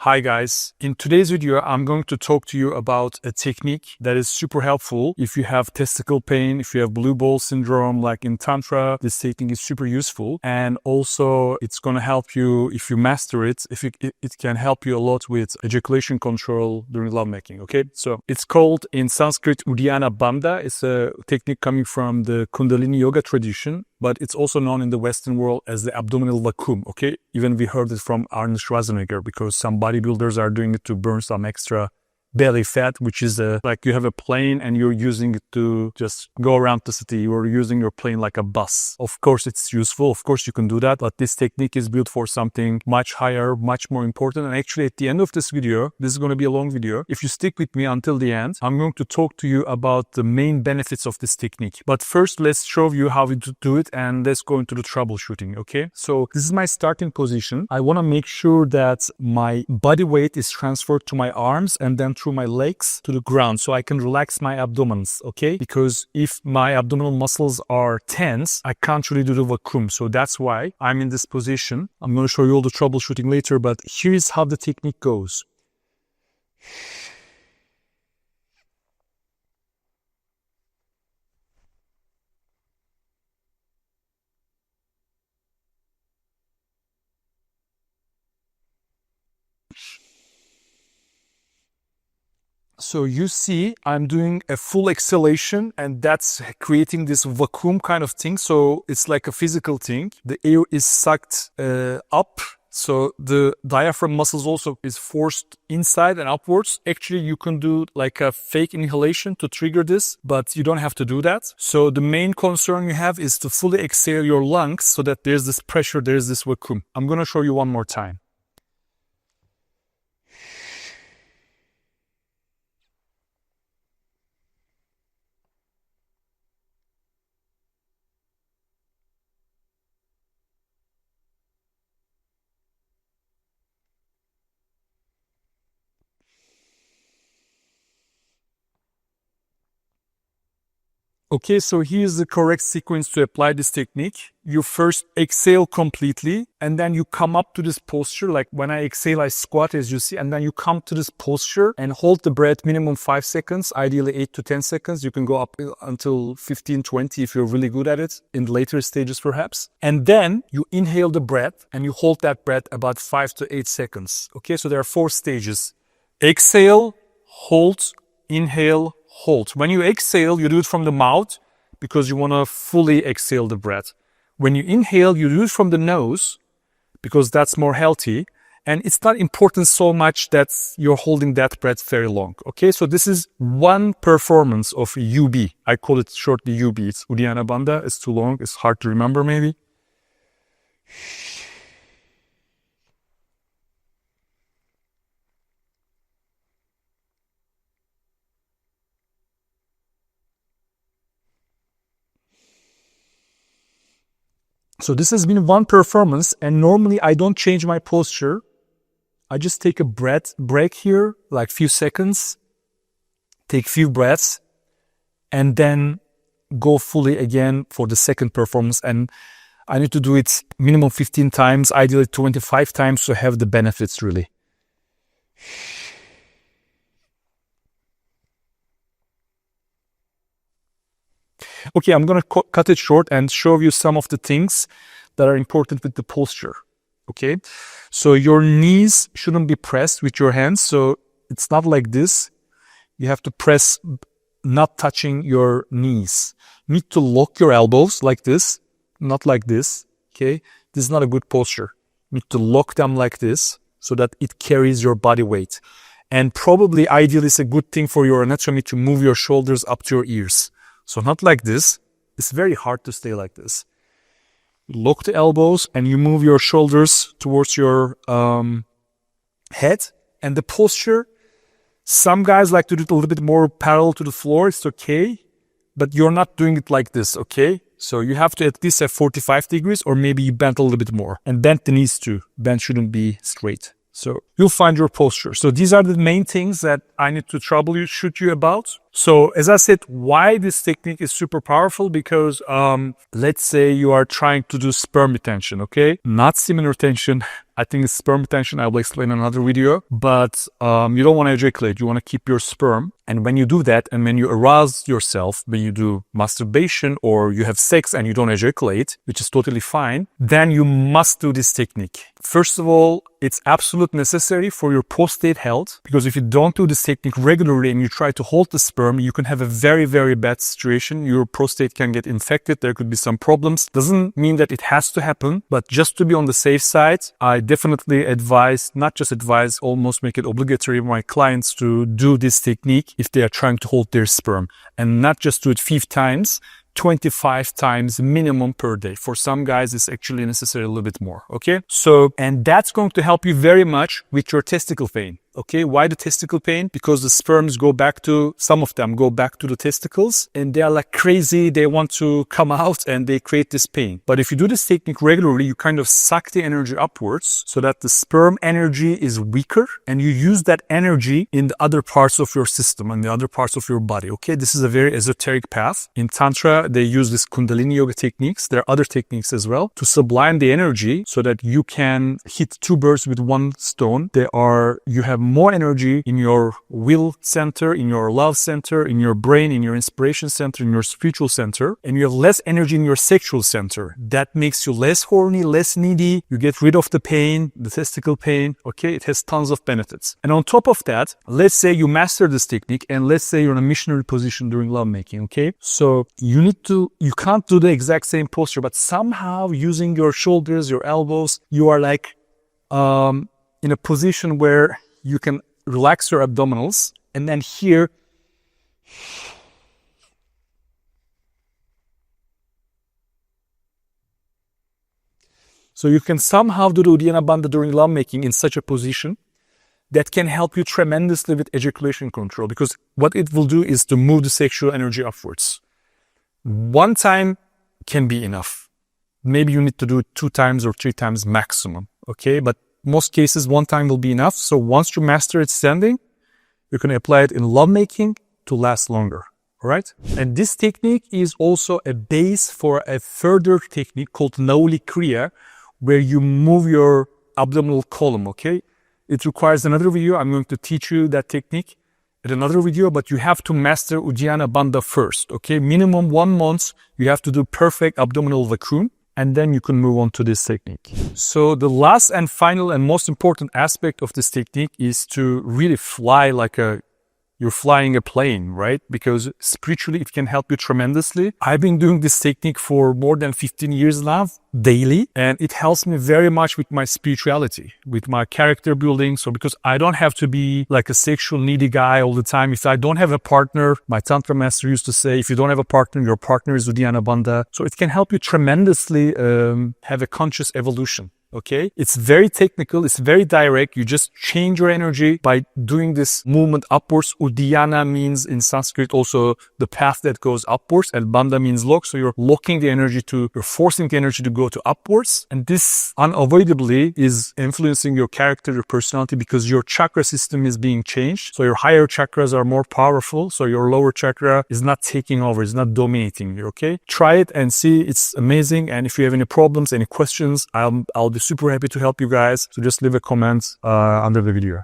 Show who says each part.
Speaker 1: Hi guys, in today's video I'm going to talk to you about a technique that is super helpful if you have testicle pain, if you have blue ball syndrome like in Tantra. This technique is super useful, and also it's going to help you if you master it. It can help you a lot with ejaculation control during lovemaking. Okay, so it's called in Sanskrit Uddiyana Bandha. It's a technique coming from the Kundalini yoga tradition, but it's also known in the Western world as the abdominal vacuum. Okay, even we heard it from Arnold Schwarzenegger because some bodybuilders are doing it to burn some extra belly fat, which is like you have a plane and you're using it to just go around the city. You're using your plane like a bus. Of course, it's useful. Of course, you can do that. But this technique is built for something much higher, much more important. And actually, at the end of this video, this is going to be a long video. If you stick with me until the end, I'm going to talk to you about the main benefits of this technique. But first, let's show you how we do it and let's go into the troubleshooting. Okay, so this is my starting position. I want to make sure that my body weight is transferred to my arms and then through my legs to the ground so I can relax my abdomens, okay? Because if my abdominal muscles are tense, I can't really do the vacuum. So that's why I'm in this position. I'm going to show you all the troubleshooting later, but here's how the technique goes. So you see, I'm doing a full exhalation and that's creating this vacuum kind of thing. So it's like a physical thing. The air is sucked up. So the diaphragm muscles also is forced inside and upwards. Actually, you can do like a fake inhalation to trigger this, but you don't have to do that. So the main concern you have is to fully exhale your lungs so that there's this pressure, there's this vacuum. I'm going to show you one more time. Okay, so here's the correct sequence to apply this technique. You first exhale completely and then you come up to this posture. Like when I exhale, I squat as you see, and then you come to this posture and hold the breath minimum 5 seconds, ideally 8 to 10 seconds. You can go up until 15, 20 if you're really good at it in later stages perhaps. And then you inhale the breath and you hold that breath about 5 to 8 seconds. Okay, so there are 4 stages. Exhale, hold, inhale, hold. When you exhale, you do it from the mouth because you want to fully exhale the breath. When you inhale, you do it from the nose because that's more healthy. And it's not important so much that you're holding that breath very long. Okay, so this is one performance of UB. I call it shortly UB. It's Uddiyana Bandha. It's too long. It's hard to remember maybe. So this has been one performance, and normally I don't change my posture. I just take a break here, like few seconds, take few breaths, and then go fully again for the second performance. And I need to do it minimum 15 times, ideally 25 times to have the benefits really. Okay, I'm going to cut it short and show you some of the things that are important with the posture. Okay, so your knees shouldn't be pressed with your hands. So it's not like this. You have to press, not touching your knees. You need to lock your elbows like this, not like this. Okay, this is not a good posture. You need to lock them like this so that it carries your body weight. And probably ideally it's a good thing for your anatomy to move your shoulders up to your ears. So not like this. It's very hard to stay like this. Lock the elbows and you move your shoulders towards your head. And the posture, some guys like to do it a little bit more parallel to the floor. It's okay. But you're not doing it like this, okay? So you have to at least have 45 degrees or maybe you bend a little bit more. And bend the knees too. Bend shouldn't be straight. So you'll find your posture. So these are the main things that I need to troubleshoot you about. So as I said, why this technique is super powerful? Because let's say you are trying to do sperm retention, okay? Not semen retention. I think it's sperm retention. I will explain in another video. But you don't want to ejaculate. You want to keep your sperm. And when you do that, and when you arouse yourself, when you do masturbation or you have sex and you don't ejaculate, which is totally fine, then you must do this technique. First of all, it's absolutely necessary for your prostate health, because if you don't do this technique regularly and you try to hold the sperm, you can have a very, very bad situation. Your prostate can get infected. There could be some problems. Doesn't mean that it has to happen, but just to be on the safe side, I definitely advise, not just advise, almost make it obligatory for my clients to do this technique if they are trying to hold their sperm, and not just do it 5 times, 25 times minimum per day. For some guys, it's actually necessary a little bit more, okay? So, and that's going to help you very much with your testicle pain. Okay, why the testicle pain? Because the sperms go back to, some of them go back to the testicles and they are like crazy. They want to come out and they create this pain. But if you do this technique regularly, you kind of suck the energy upwards so that the sperm energy is weaker and you use that energy in the other parts of your system and the other parts of your body. Okay, this is a very esoteric path. In Tantra, they use this Kundalini yoga techniques. There are other techniques as well to sublime the energy so that you can hit 2 birds with 1 stone. You have more energy in your will center, in your love center, in your brain, in your inspiration center, in your spiritual center, and you have less energy in your sexual center. That makes you less horny, less needy. You get rid of the pain, the testicle pain. Okay, it has tons of benefits. And on top of that, let's say you master this technique and let's say you're in a missionary position during lovemaking. Okay, so you can't do the exact same posture, but somehow using your shoulders, your elbows, you are like in a position where you can relax your abdominals, and then here, so you can somehow do the Uddiyana Bandha during lovemaking in such a position that can help you tremendously with ejaculation control, because what it will do is to move the sexual energy upwards. 1 time can be enough. Maybe you need to do it 2 times or 3 times maximum, okay? But most cases, 1 time will be enough. So once you master it standing, you can apply it in lovemaking to last longer, all right? And this technique is also a base for a further technique called Nauli Kriya, where you move your abdominal column, okay? It requires another video. I'm going to teach you that technique at another video, but you have to master Uddiyana Bandha first, okay? Minimum 1 month, you have to do perfect abdominal vacuum, and then you can move on to this technique. So the last and final and most important aspect of this technique is to really fly like you're flying a plane, right? Because spiritually, it can help you tremendously. I've been doing this technique for more than 15 years now, daily, and it helps me very much with my spirituality, with my character building. So because I don't have to be like a sexual needy guy all the time. If I don't have a partner, my Tantra master used to say, if you don't have a partner, your partner is Uddiyana Bandha. So it can help you tremendously have a conscious evolution. Okay, it's very technical, it's very direct. You just change your energy by doing this movement upwards. Uddiyana means in Sanskrit also the path that goes upwards, and Bandha means lock. So you're locking the energy you're forcing the energy to go to upwards. And this unavoidably is influencing your character, your personality, because your chakra system is being changed. So your higher chakras are more powerful. So your lower chakra is not taking over, it's not dominating you, okay? Try it and see, it's amazing. And if you have any problems, any questions, I'll be super happy to help you guys. So just leave a comment under the video.